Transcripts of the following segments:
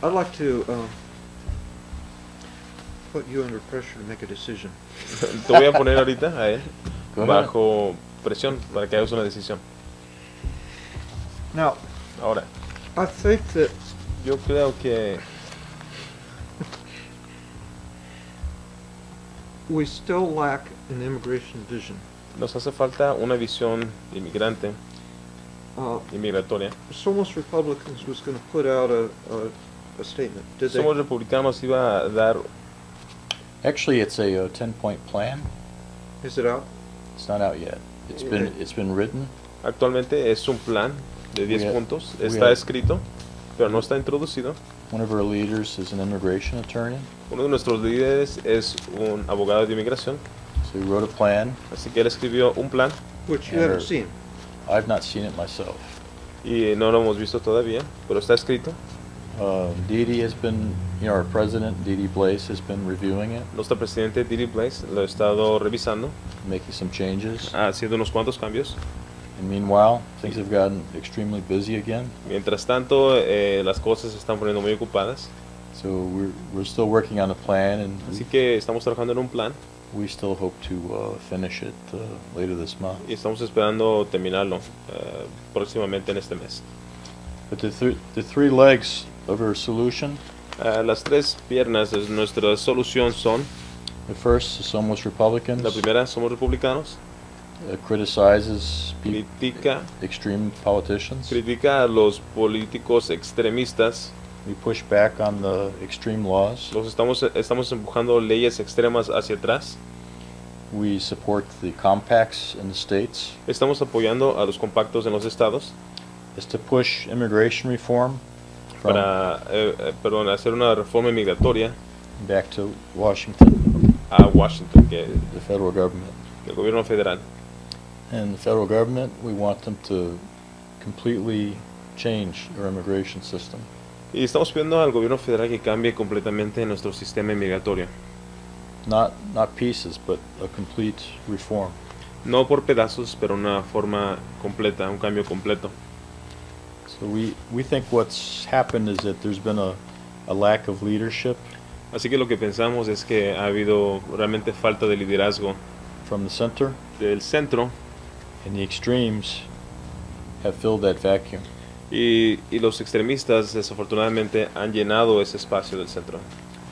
I'd like to put you under pressure to make a decision. Te voy a poner ahorita a él Go ahead. bajo presión para que hagas una decisión. Now, Ahora, I think that yo creo que we still lack an immigration vision. nos hace falta una visión inmigrante, inmigratoria. Somos Republicans was going to put out a statement. Did they? Somos Republicanos iba a dar, Actually, it's a 10-point plan. Is it out? It's not out yet. It's been written. actualmente es un plan de 10 We puntos, we está have- escrito, pero no está introducido. One of our leaders is an immigration attorney, Uno de nuestros líderes es un abogado de inmigración, so he wrote a plan. así que él escribió un plan Which you And haven't seen. I've not seen it myself. y no lo hemos visto todavía, pero está escrito. Dee Dee has been, our president, Dee Dee Blaze, has been reviewing it, Nuestro presidente Didi Blaze lo ha estado revisando, making some changes. haciendo unos cuantos cambios. And meanwhile, things have gotten extremely busy again. Mientras tanto, las cosas se están poniendo muy ocupadas, So we're still working on a plan, and así que estamos trabajando en un plan we still hope to finish it later this month. y estamos esperando terminarlo próximamente en este mes. But the three legs of our solution, Las tres piernas de nuestra solución son: the first, Somos Republicans, la primera, somos republicanos, criticizes critica politicians. a los políticos extremistas. We push back on the extreme laws. Los estamos empujando leyes extremas hacia atrás. We support the compacts in the states. Estamos apoyando a los compactos en los estados Is to push immigration reform from para hacer una reforma migratoria back to Washington, a Washington, que the federal government. el gobierno federal. And the federal government, we want them to completely change our immigration system. Y estamos pidiendo al gobierno federal que cambie completamente nuestro sistema migratorio. Not pieces, but a complete reform. No por pedazos, pero una forma completa, un cambio completo. So we think what's happened is that there's been a lack of leadership Así que lo que pensamos es que ha habido realmente falta de liderazgo from the center, del centro, and the extremes have filled that vacuum. y los extremistas desafortunadamente han llenado ese espacio del centro.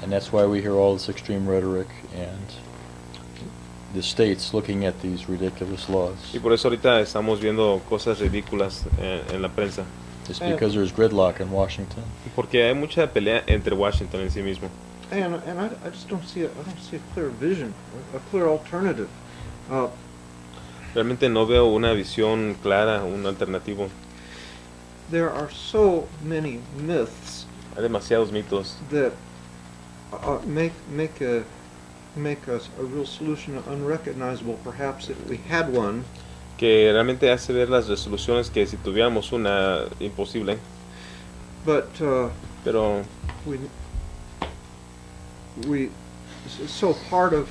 And that's why we hear all this extreme rhetoric and the states looking at these ridiculous laws. Y por eso ahorita estamos viendo cosas ridículas en la prensa. It's because there's gridlock in Washington. Porque hay mucha pelea entre Washington en sí mismo. And I just don't see a clear vision, a clear alternative. Realmente no veo una visión clara, un alternativo. There are so many myths Hay demasiados mitos that make us a real solution unrecognizable. Perhaps if we had one, que realmente hace ver las resoluciones que si tuviéramos una imposible, but pero so part of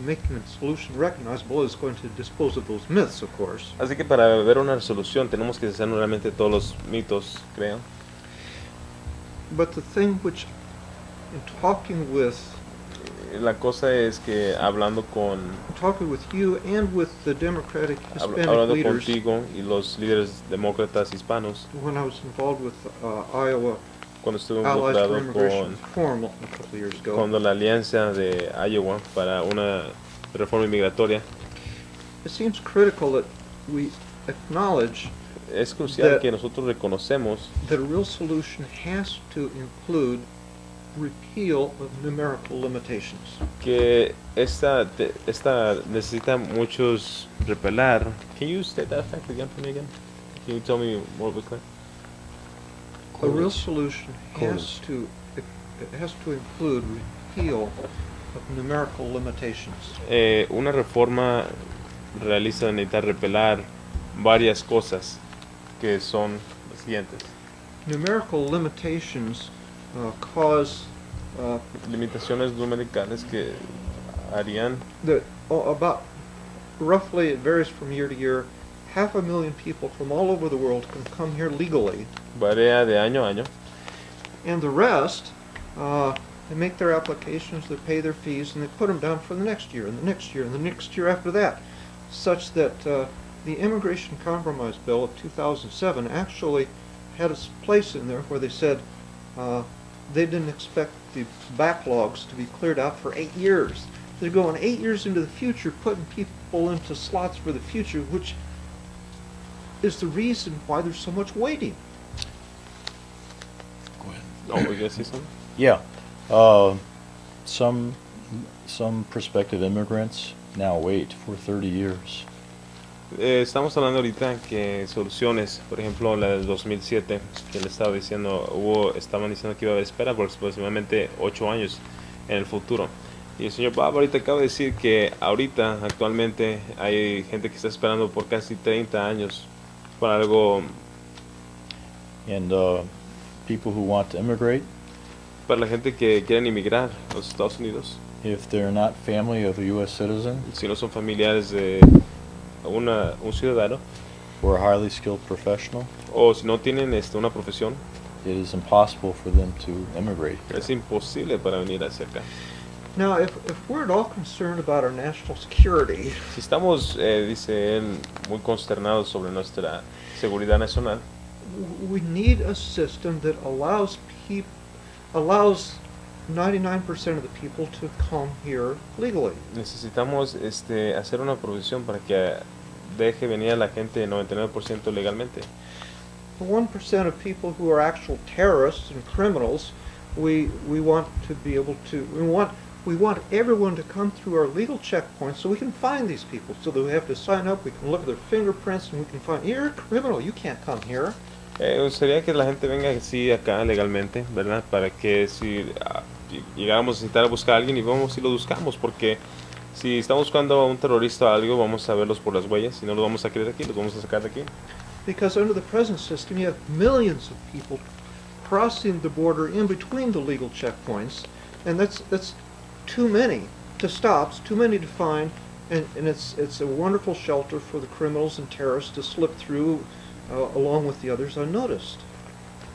making a solution recognizable is going to dispose of those myths, of course. así que para ver una resolución tenemos que deshacer realmente todos los mitos, creo. But the thing which, in talking with La cosa es que hablando with you and with the Democratic Hispanic hablando leaders, contigo y los líderes demócratas hispanos, when I was involved with Iowa cuando estuve Allies for involucrado Immigration Reform a couple of years ago, con la alianza de Iowa para una reforma migratoria, it seems critical that we acknowledge es crucial that- que nosotros reconocemos that a real solution has to include repeal of numerical limitations. que esta necesita muchos repelar. Can you state that fact again for me again? Can you tell me more quickly? A real solution has to include repeal of numerical limitations. Una reforma realiza necesita repelar varias cosas que son las siguientes. Numerical limitations cause Limitaciones numericales que harían that about roughly, it varies from year to year, 500,000 people from all over the world can come here legally, varía de año a año And the rest, they make their applications, they pay their fees, and they put them down for the next year, and the next year, and the next year after that, such that the Immigration Compromise Bill of 2007 actually had a place in there where they said they didn't expect the backlogs to be cleared out for 8 years. They're going 8 years into the future, putting people into slots for the future, which is the reason why there's so much waiting. Go ahead. Oh, we guess something? Yeah. Some prospective immigrants now wait for 30 years. Estamos hablando ahorita que soluciones, por ejemplo la del 2007, que le estaba diciendo, estaban diciendo que iba a haber espera por aproximadamente 8 años en el futuro. Y el señor Bob ahorita acaba de decir que ahorita, actualmente, hay gente que está esperando por casi 30 años por algo. And people who want to immigrate, Para la gente que quieren inmigrar a los Estados Unidos, if they're not family of a U.S. citizen si no son familiares de un ciudadano, or a highly skilled professional, o si no tienen una profesión, it is impossible for them to immigrate. es imposible para venir hacia acá. Now, if we're at all concerned about our national security, Si estamos, dice él, muy consternados sobre nuestra seguridad nacional, we need a system that allows 99% of the people to come here legally. necesitamos hacer una provisión para que deje venir a la gente 99% legalmente. The 1% of people who are actual terrorists and criminals, we want to be able to, we want everyone to come through our legal checkpoints so we can find these people. So that we have to sign up, we can look at their fingerprints, and we can find, you're a criminal, you can't come here. Sería que la gente venga así acá legalmente, ¿verdad? Para que si llegáramos a necesitar buscar a alguien y vamos y lo buscamos, porque si estamos buscando a un terrorista o algo, vamos a verlos por las huellas y no los vamos a querer aquí, los vamos a sacar de aquí. Because under the present system, you have millions of people crossing the border in between the legal checkpoints, and that's too many to stop, it's too many to find, and it's a wonderful shelter for the criminals and terrorists to slip through along with the others unnoticed.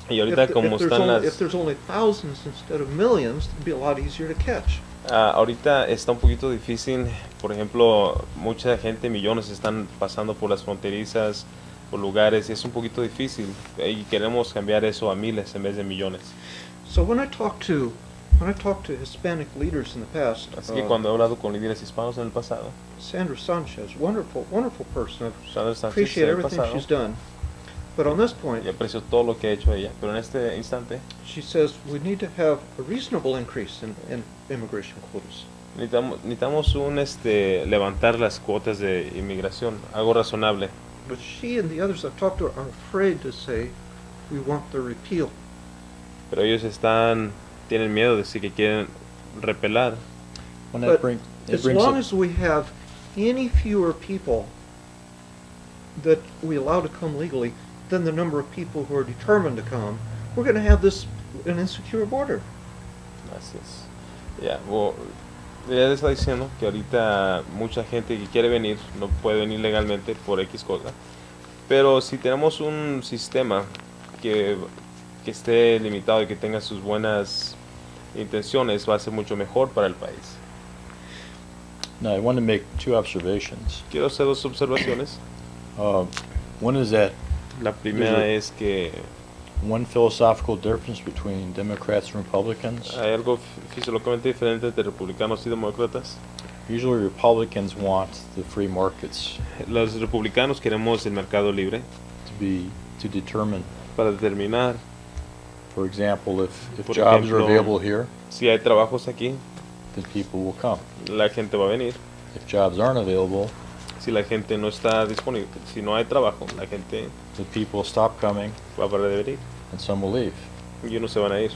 Y ahorita If there's only thousands instead of millions, it'd be a lot easier to catch. Ahorita está un poquito difícil, por ejemplo, mucha gente, millones están pasando por las fronterizas, por lugares, y es un poquito difícil, y queremos cambiar eso a miles en vez de millones. So when I talk to Hispanic leaders in the past, Así que cuando he hablado con líderes hispanos en el pasado, Sandra Sanchez, wonderful person, Sandra I Sánchez appreciate en el everything pasado, she's done. But on this point, y aprecio todo lo que ha hecho ella, pero en este instante she says we need to have a reasonable increase in immigration quotas. necesitamos levantar las cuotas de inmigración, algo razonable. But she and the others I've talked to are afraid to say we want the repeal. Pero ellos tienen miedo de decir que quieren repelar. When But it as brings long up, as we have any fewer people that we allow to come legally than the number of people who are determined to come, we're going to have an insecure border. Así es. Ya, ella le está diciendo que ahorita mucha gente que quiere venir no puede venir legalmente por X cosa. Pero si tenemos un sistema que esté limitado y que tenga sus buenas intenciones, va a ser mucho mejor para el país. now I want to make two observations. Quiero hacer dos observaciones. One is that La primera es que one philosophical difference between Democrats and Republicans. hay algo fisiológicamente diferente entre republicanos y demócratas. Usually Republicans want the free markets Los republicanos queremos el mercado libre to determine, para determinar for example, if Por jobs are ejemplo, available here, si hay trabajos aquí, then people will come. la gente va a venir. If jobs aren't available, Si la gente no está disponible, si no hay trabajo, la gente the people stop coming va a parar de venir and some will leave. y unos se van a ir.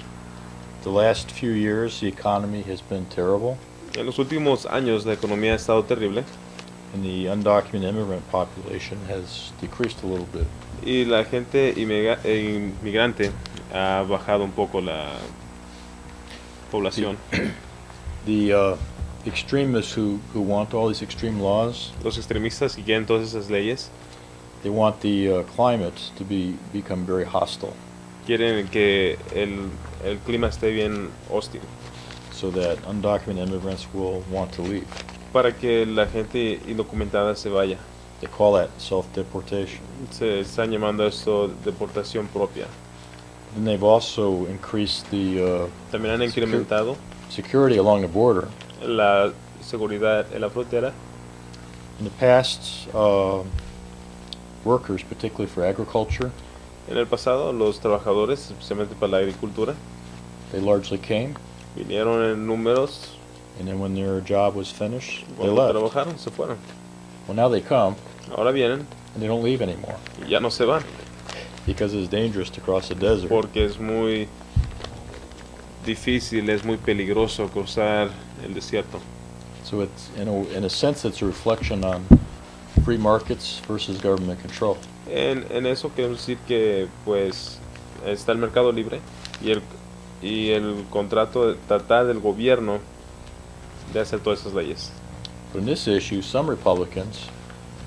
The last few years, the economy has been terrible, En los últimos años la economía ha estado terrible and the undocumented immigrant population has decreased a little bit. y la gente inmigrante ha bajado un poco la población. The extremists who want all these extreme laws, Los extremistas que quieren todas esas leyes they want the climate to become very hostile. Quieren que el clima esté bien hostil, so that undocumented immigrants will want to leave. para que la gente indocumentada se vaya. They call that self-deportation. Se están llamando esto deportación propia. Then they've also increased the También han incrementado security along the border. la seguridad en la frontera. In the past, workers, particularly for agriculture, En el pasado, los trabajadores, especialmente para la agricultura, they largely came, vinieron en números, and then when their job was finished, they cuando left. trabajaron, se fueron. Well, now they come, Ahora vienen and they don't leave anymore, y ya no se van, because it's dangerous to cross the desert. porque es muy difícil, es muy peligroso cruzar el desierto. So it's, in a sense, it's a reflection on free markets versus government control. En eso queremos decir que pues está el mercado libre y el contrato de tratar del gobierno de hacer todas esas leyes. But in this issue, some Republicans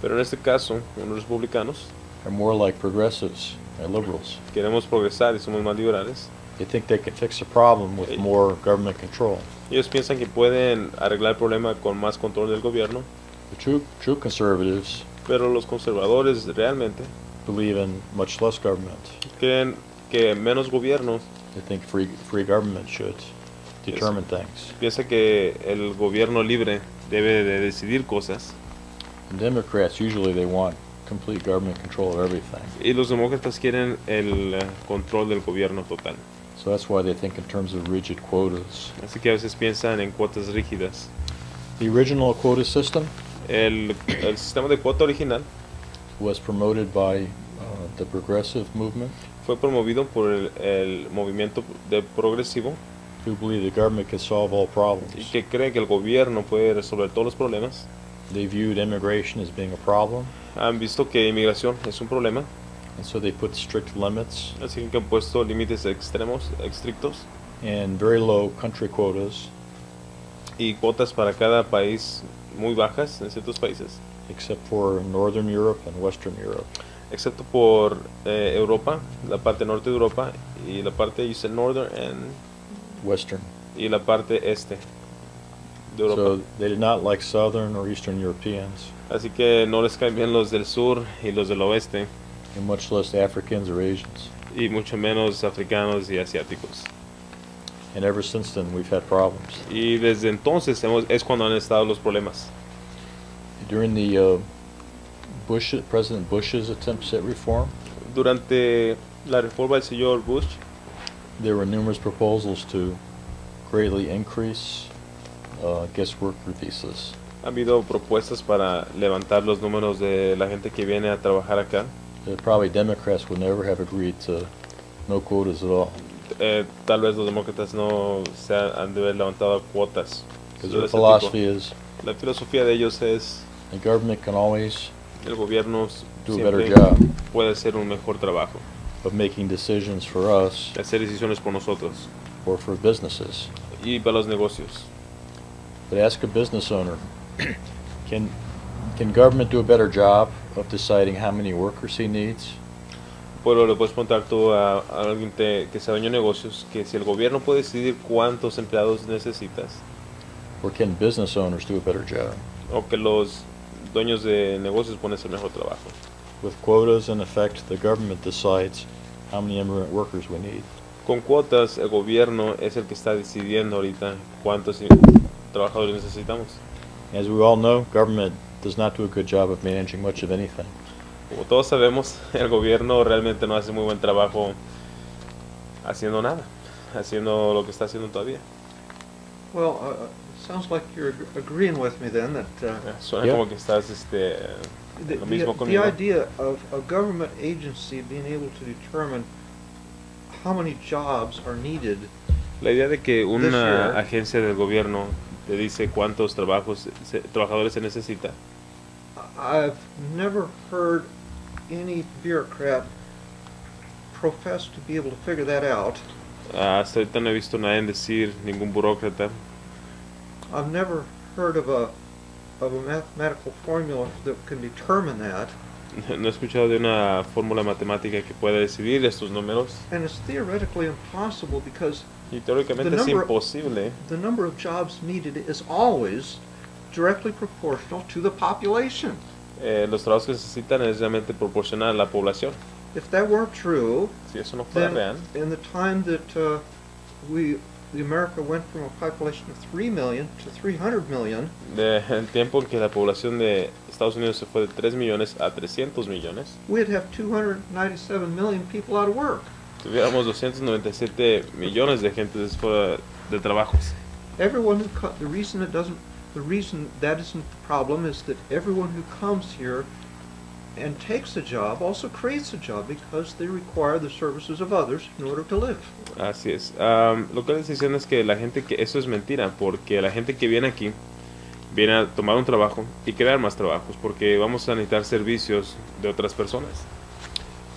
Pero en este caso, unos republicanos are more like progressives and liberals. queremos progresar y somos más liberales. They think they can fix the problem with more government control. Ellos piensan que pueden arreglar el problema con más control del gobierno, The true conservatives pero los conservadores realmente believe in much less government. creen que menos gobierno, They think free government should determine things. piensa que el gobierno libre debe de decidir cosas, And Democrats, usually they want complete government control of everything. y los demócratas quieren el control del gobierno total. So that's why they think in terms of rigid quotas. Así que a veces piensan en cuotas rígidas. The original quota system El sistema de cuota original was promoted by the progressive movement, fue promovido por el movimiento de progresivo, who believe the government can solve all y problems. que cree que el gobierno puede resolver todos los problemas. They viewed immigration as being a problem, Han visto que inmigración es un problema, and so they put strict limits así que han puesto límites extremos, estrictos, and very low country quotas, y cuotas para cada país muy bajas en ciertos países, except for Northern Europe and Western Europe. excepto por Europa, la parte norte de Europa, y la parte, you said northern, Western. y la parte este de Europa. So they did not like Southern or Eastern Europeans, Así que no les caen bien los del sur y los del oeste, and much less Africans or Asians. y mucho menos africanos y asiáticos. And ever since then, we've had problems. Y desde entonces es cuando han estado los problemas. During the President Bush's attempts at reform, Durante la reforma del señor Bush, there were numerous proposals to greatly increase guest worker visas. ha habido propuestas para levantar los números de la gente que viene a trabajar acá. Probably Democrats would never have agreed to no quotas at all. Tal vez los demócratas no han de haber levantado cuotas. Because de their ese philosophy tipo. is La filosofía de ellos es the government can always el gobierno do a siempre better job puede hacer un mejor trabajo, of making decisions for us de hacer decisiones por nosotros or for businesses. y para los negocios. But ask a business owner, can government do a better job of deciding how many workers he needs? Pero le puedes preguntar tú a alguien que sea dueño de negocios que si el gobierno puede decidir cuántos empleados necesitas, Or can business owners do a better job? o que los dueños de negocios pueden hacer mejor trabajo. With quotas in effect, the government decides how many immigrant workers we need. Con cuotas, el gobierno es el que está decidiendo ahorita cuántos trabajadores necesitamos. As we all know, government does not do a good job of managing much of anything. Como todos sabemos, el gobierno realmente no hace muy buen trabajo haciendo nada, haciendo lo que está haciendo todavía. Well, sounds like you're agreeing with me then that Suena Yeah. como que estás lo mismo the conmigo. idea of a government agency being able to determine how many jobs are needed. La idea de que This una year. agencia del gobierno te dice cuántos trabajadores se necesita. I've never heard any bureaucrat profess to be able to figure that out. Hasta ahorita no he visto a nadie decir, ningún burócrata, I've never heard of a mathematical formula that can determine that. No he escuchado de una fórmula matemática que pueda decidir estos números. And it's theoretically impossible because Y teóricamente The es number- imposible. the number of jobs needed is always directly proportional to the population. Los trabajos que se necesitan es realmente proporcional a la población. If that weren't true, Si eso no fuera then real, in the time that the America went from a population of 3 million to 300 million, el tiempo en que la población de Estados Unidos se fue de 3 millones a 300 millones, we'd have 297 million people out of work. tuviéramos 297 millones de gente fuera de trabajos. Everyone who the reason that isn't the problem is that everyone who comes here and takes a job also creates a job because they require the services of others in order to live. Así es. Lo que les diciendo es que la gente que eso es mentira, porque la gente que viene aquí viene a tomar un trabajo y crear más trabajos, porque vamos a necesitar servicios de otras personas.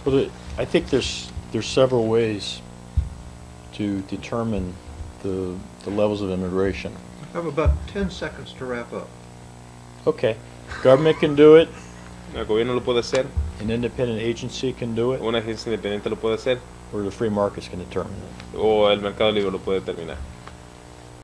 Well, I think there's several ways to determine the levels of immigration. I have about 10 seconds to wrap up. Okay, government can do it, El gobierno lo puede hacer, an independent agency can do it, una agencia independiente lo puede hacer, or the free markets can determine it. o el mercado libre lo puede determinar.